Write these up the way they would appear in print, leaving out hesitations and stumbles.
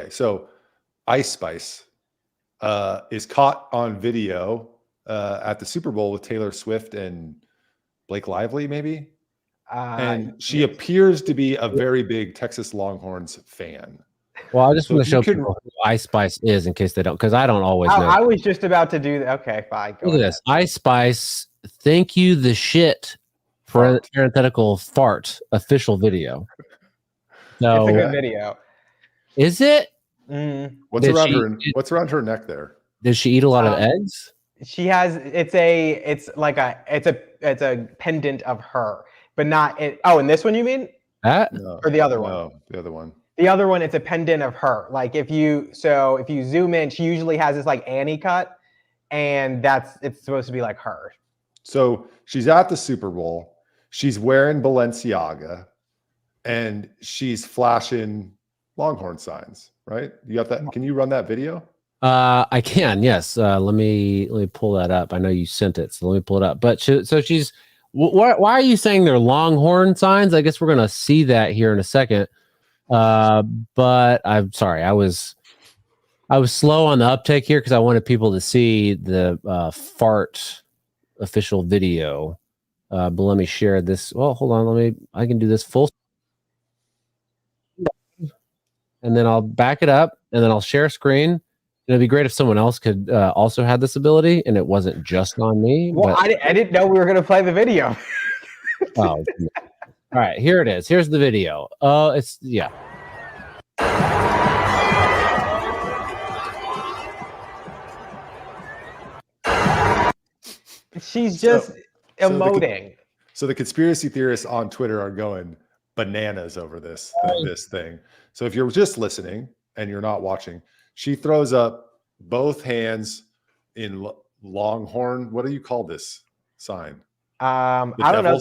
Okay, so Ice Spice is caught on video at the Super Bowl with Taylor Swift and Blake Lively, maybe. And she appears to be a very big Texas Longhorns fan. Well, I just want to show people who Ice Spice is in case they don't, because I don't always know. I was just about to do that. Okay, fine. Look at this. Ice Spice, thank you the shit for parenthetical fart official video. So, it's a good video. Is it? What's around her neck there? Does she eat a lot of eggs? She has. It's a pendant of her, but not. And this one you mean? No, or the other one? No, the other one. The other one, it's a pendant of her. Like if you zoom in, she usually has this like Annie cut, and it's supposed to be like her. So she's at the Super Bowl. She's wearing Balenciaga, and she's flashing Longhorn signs. Right? You got that? Can you run that video? I can. Yes. Let me pull that up. I know you sent it, so let me pull it up. But so she's. Why are you saying they're Longhorn signs? I guess we're gonna see that here in a second. But I'm sorry, I was slow on the uptake here because I wanted people to see the fart official video. But let me share this. Well, hold on, I can do this full, and then I'll back it up, and then I'll share screen. It'd be great if someone else could also have this ability, and it wasn't just on me. Well, I didn't know we were gonna play the video. Oh. All right, here it is. Here's the video. Yeah. She's just emoting. So the conspiracy theorists on Twitter are going bananas over this thing. So if you're just listening and you're not watching, she throws up both hands in Longhorn. What do you call this sign? I don't know.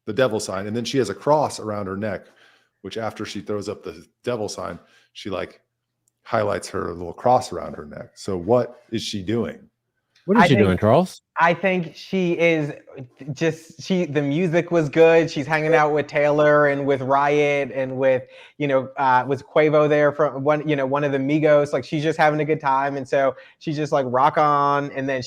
The devil sign. And then she has a cross around her neck, which after she throws up the devil sign, she like highlights her little cross around her neck. So what is she doing? What is she doing, Charles? I think she is the music was good. She's hanging out with Taylor and with Riot and with Quavo there from one of the Migos. Like she's just having a good time. And so she's just like rock on. And then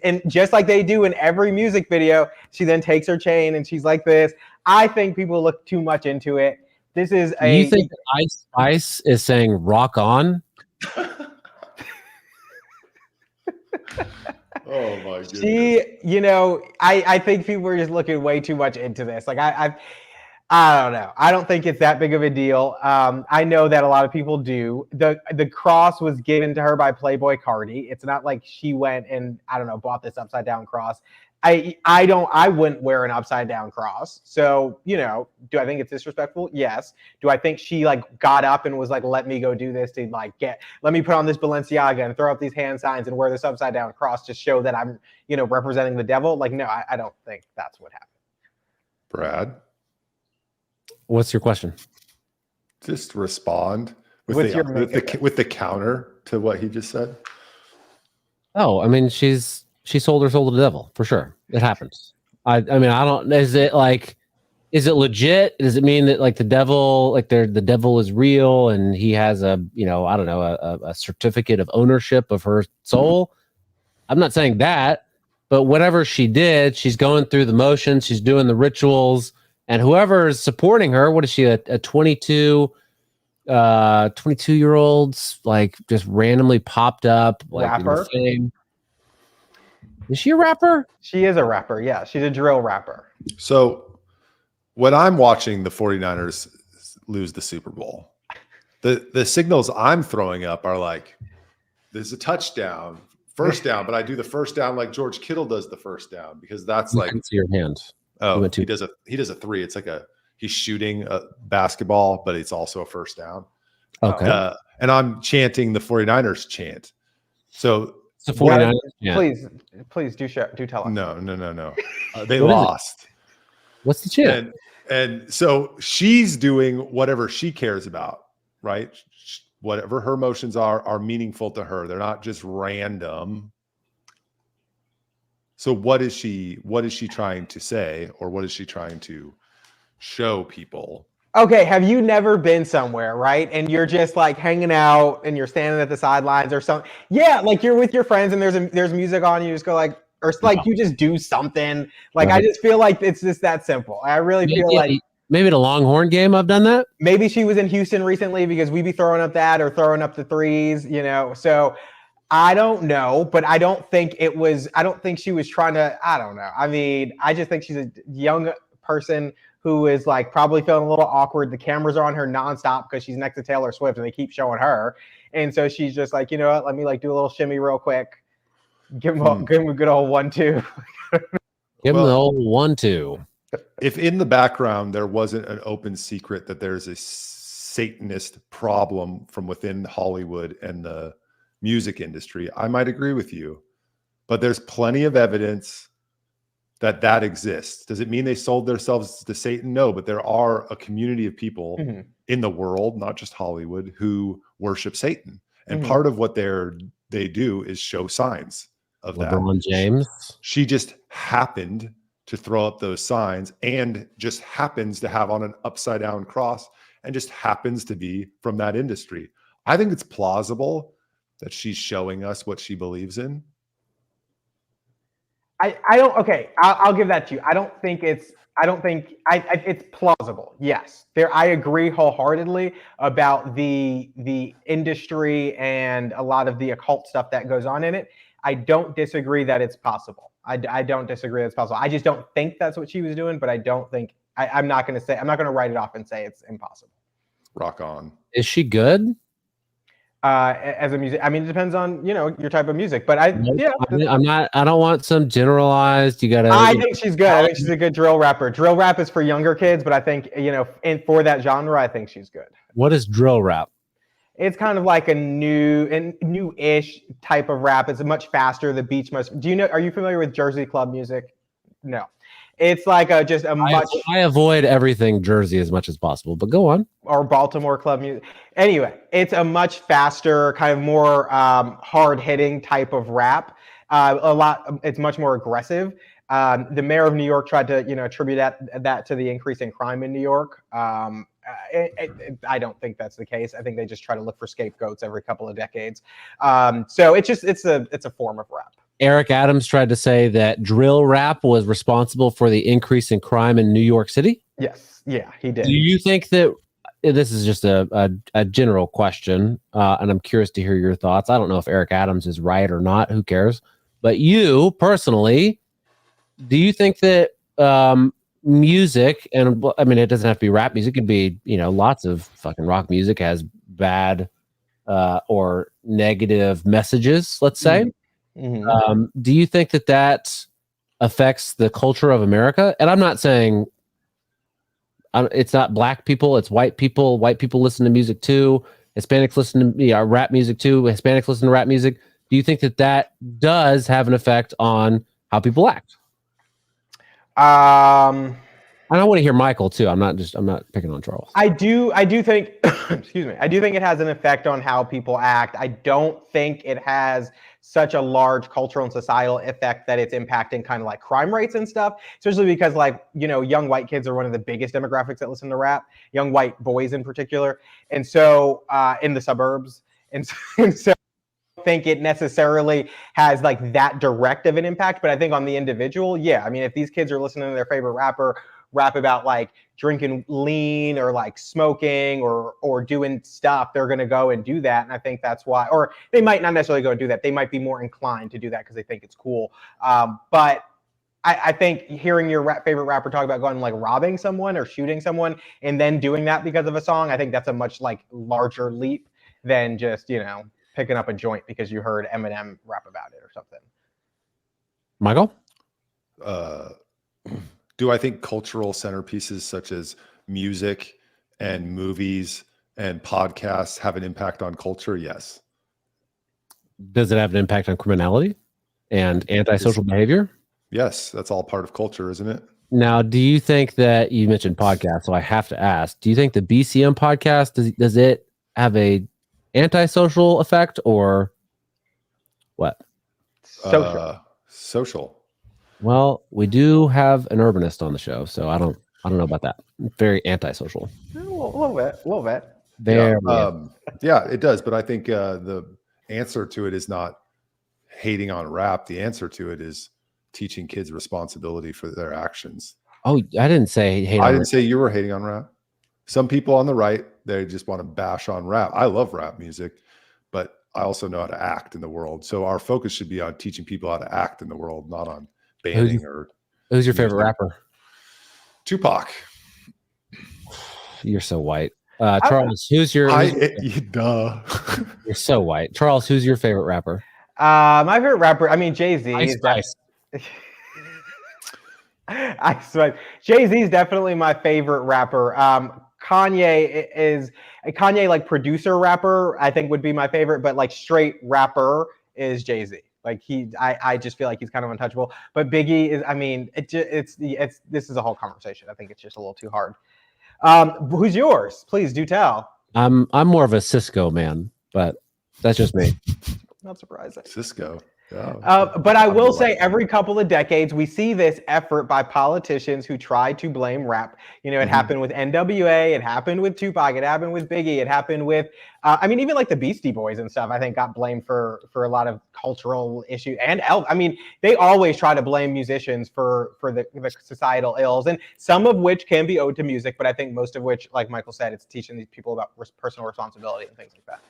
and just like they do in every music video, she then takes her chain and she's like this. I think people look too much into it. This is you think Ice Spice is saying rock on? Oh my goodness. I think people are just looking way too much into this. Like I don't know. I don't think it's that big of a deal. I know that a lot of people do. The cross was given to her by Playboy Cardi. It's not like she went and bought this upside down cross. I wouldn't wear an upside down cross. So, do I think it's disrespectful? Yes. Do I think she like got up and was like, let me go do this to like let me put on this Balenciaga and throw up these hand signs and wear this upside down cross to show that I'm, representing the devil? Like, no, I don't think that's what happened. Brad, what's your question? Just respond with the counter to what he just said. Oh, I mean, she sold her soul to the devil for sure. It happens. I mean, I don't. Is it legit? Does it mean that like the devil, the devil is real and he has a certificate of ownership of her soul? I'm not saying that, but whatever she did, she's going through the motions. She's doing the rituals, and whoever is supporting her, what is she? A 22-year-old like just randomly popped up like rapper. Is she a rapper? She is a rapper. Yeah, she's a drill rapper. So when I'm watching the 49ers lose the Super Bowl, the signals I'm throwing up are like, there's a touchdown, first down, but I do the first down like George Kittle does the first down because that's like see your hand. Oh, he does a 3. It's like he's shooting a basketball, but it's also a first down. Okay. And I'm chanting the 49ers chant. So the 49ers please do tell us. No. They lost. What's the chant? And so she's doing whatever she cares about, right? Whatever her emotions are meaningful to her. They're not just random. So what is she trying to say, or what is she trying to show people Okay, have you never been somewhere, right? And you're just like hanging out and you're standing at the sidelines or something? Yeah, like you're with your friends and there's music on, you just go like, or like you just do something. Like I just feel like it's just that simple. I really feel like maybe the Longhorn game. I've done that. maybe she was in Houston recently because we be throwing up that or throwing up the threes, you know. So I don't know, but I don't think she was trying to, I don't know. I mean, I just think she's a young person who is like probably feeling a little awkward. The cameras are on her nonstop because she's next to Taylor Swift and they keep showing her. And so she's just like, you know what, let me like do a little shimmy real quick. Give him a good old 1-2. Give him the old 1-2. If in the background there wasn't an open secret that there's a Satanist problem from within Hollywood and the music industry, I might agree with you. But there's plenty of evidence that exists. Does it mean they sold themselves to Satan? No, but there are a community of people in the world, not just Hollywood, who worship Satan. And part of what they do is show signs of LeBron James. She just happened to throw up those signs and just happens to have on an upside down cross and just happens to be from that industry. I think it's plausible that she's showing us what she believes in. I'll give that to you. I don't think it's plausible. Yes, I agree wholeheartedly about the industry and a lot of the occult stuff that goes on in it. I don't disagree that it's possible. I don't disagree that it's possible. I just don't think that's what she was doing, but I don't think I'm not going to write it off and say it's impossible. Rock on. Is she good? As a music, I mean, it depends on your type of music, but I don't want some generalized. I think she's good. I think she's a good drill rapper. Drill rap is for younger kids, but I think and for that genre, I think she's good. What is drill rap? It's kind of like a new-ish type of rap. It's much faster. The beats much. Are you familiar with Jersey club music? No. It's like I avoid everything Jersey as much as possible, but go on. Or Baltimore club music. Anyway, it's a much faster, kind of more hard-hitting type of rap. It's much more aggressive. The mayor of New York tried to, attribute that to the increase in crime in New York. I don't think that's the case. I think they just try to look for scapegoats every couple of decades. So it's a form of rap. Eric Adams tried to say that drill rap was responsible for the increase in crime in New York City. Yes. Yeah, he did. Do you think that this is just a general question, and I'm curious to hear your thoughts. I don't know if Eric Adams is right or not. Who cares? But you personally, do you think that music, and I mean, it doesn't have to be rap music. It could be, lots of fucking rock music has bad or negative messages, let's say. Mm-hmm. Do you think that affects the culture of America? And I'm not saying it's not black people, it's white people. White people listen to music too. Hispanics listen to rap music too. Hispanics listen to rap music. Do you think that does have an effect on how people act? And I want to hear Michael too. I'm not picking on Charles. I do think, excuse me. I do think it has an effect on how people act. I don't think it has such a large cultural and societal effect that it's impacting kind of like crime rates and stuff, especially because young white kids are one of the biggest demographics that listen to rap, young white boys in particular. And so in the suburbs. And so I don't think it necessarily has like that direct of an impact, but I think on the individual, yeah. I mean, if these kids are listening to their favorite rapper rap about like drinking lean or like smoking or doing stuff, they're going to go and do that. And I think that's why, or they might not necessarily go and do that. They might be more inclined to do that because they think it's cool. But I think hearing your favorite rapper talk about going like robbing someone or shooting someone and then doing that because of a song, I think that's a much like larger leap than just, picking up a joint because you heard Eminem rap about it or something. Michael? Do I think cultural centerpieces such as music and movies and podcasts have an impact on culture? Yes. Does it have an impact on criminality and antisocial behavior? Yes, that's all part of culture, isn't it? Now, do you think that you mentioned podcasts, so I have to ask, do you think the BCM podcast, does it have a antisocial effect or what? Social. Well, we do have an urbanist on the show, so I don't know about that. Very antisocial. little bit. There. Yeah, it does. But I think the answer to it is not hating on rap. The answer to it is teaching kids responsibility for their actions. Oh, I didn't say hate. I didn't say you were hating on rap. Some people on the right, they just want to bash on rap. I love rap music, but I also know how to act in the world. So our focus should be on teaching people how to act in the world, not on banning Who's your favorite rapper? Tupac. You're so white. Charles, who's your duh. You're so white. Charles, who's your favorite rapper? My favorite rapper, I mean, Jay-Z. I swear, Jay-Z is definitely my favorite rapper. Kanye like producer rapper, I think would be my favorite, but like straight rapper is Jay-Z. Like I just feel like he's kind of untouchable. But Biggie is, I mean, this is a whole conversation. I think it's just a little too hard. Who's yours? Please do tell. I'm more of a Cisco man, but that's just me. Not surprising. Cisco. But I will say every couple of decades, we see this effort by politicians who try to blame rap. You know, it happened with NWA, it happened with Tupac, it happened with Biggie, it happened with, I mean, even like the Beastie Boys and stuff, I think got blamed for a lot of cultural issues. And I mean, they always try to blame musicians for the societal ills, and some of which can be owed to music, but I think most of which, like Michael said, it's teaching these people about personal responsibility and things like that.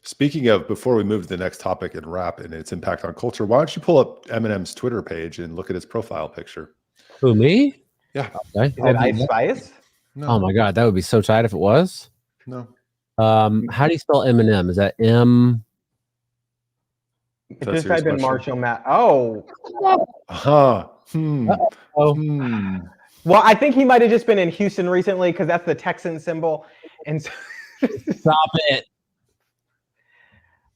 Speaking of, before we move to the next topic in rap and its impact on culture, why don't you pull up Eminem's Twitter page and look at his profile picture? Who, me? Yeah. Okay. Is it Ice Spice? No. Oh my God, that would be so tight if it was. No. How do you spell Eminem? Is that M? Just type in Marshall Matt. Oh. Huh. Well, I think he might have just been in Houston recently because that's the Texan symbol. And so Stop it.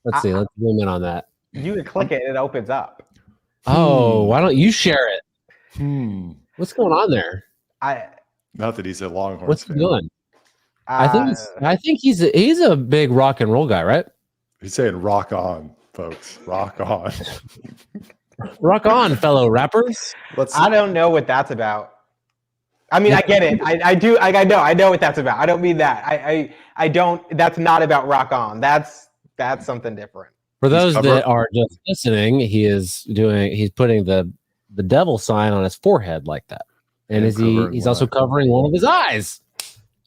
Let's see. Let's zoom in on that. You can click it, it opens up. Oh, why don't you share it? What's going on there? Not that he's a Longhorns What's he fan. doing? I think he's a big rock and roll guy, right? He's saying rock on, folks. Rock on. Rock on, fellow rappers. I don't know what that's about. I mean, I get it. I do. I know what that's about. I don't mean that. I don't. That's not about rock on. That's something different. For those that are just listening, he's putting the devil sign on his forehead like that. And he's also covering one of his eyes.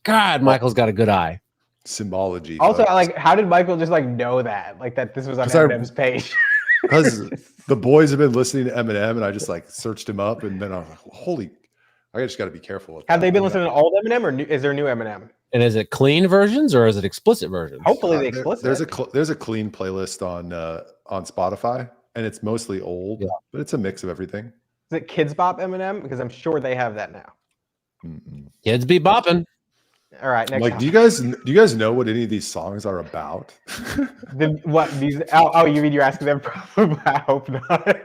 God, Michael's got a good eye. Symbology. Also, like, how did Michael just like know that? Like that this was on Eminem's page? Because the boys have been listening to Eminem, and I just like searched him up, and then I was like, holy, I just got to be careful with Have they been listening to old Eminem, or is there new Eminem? And is it clean versions or is it explicit versions? Hopefully the explicit. There's a clean playlist on Spotify, and it's mostly old, but it's a mix of everything. Is it Kids Bop Eminem? Because I'm sure they have that now. Kids be bopping. All right, next. Like, do you guys know what any of these songs are about? What these? Oh, you mean you're asking them? I hope not.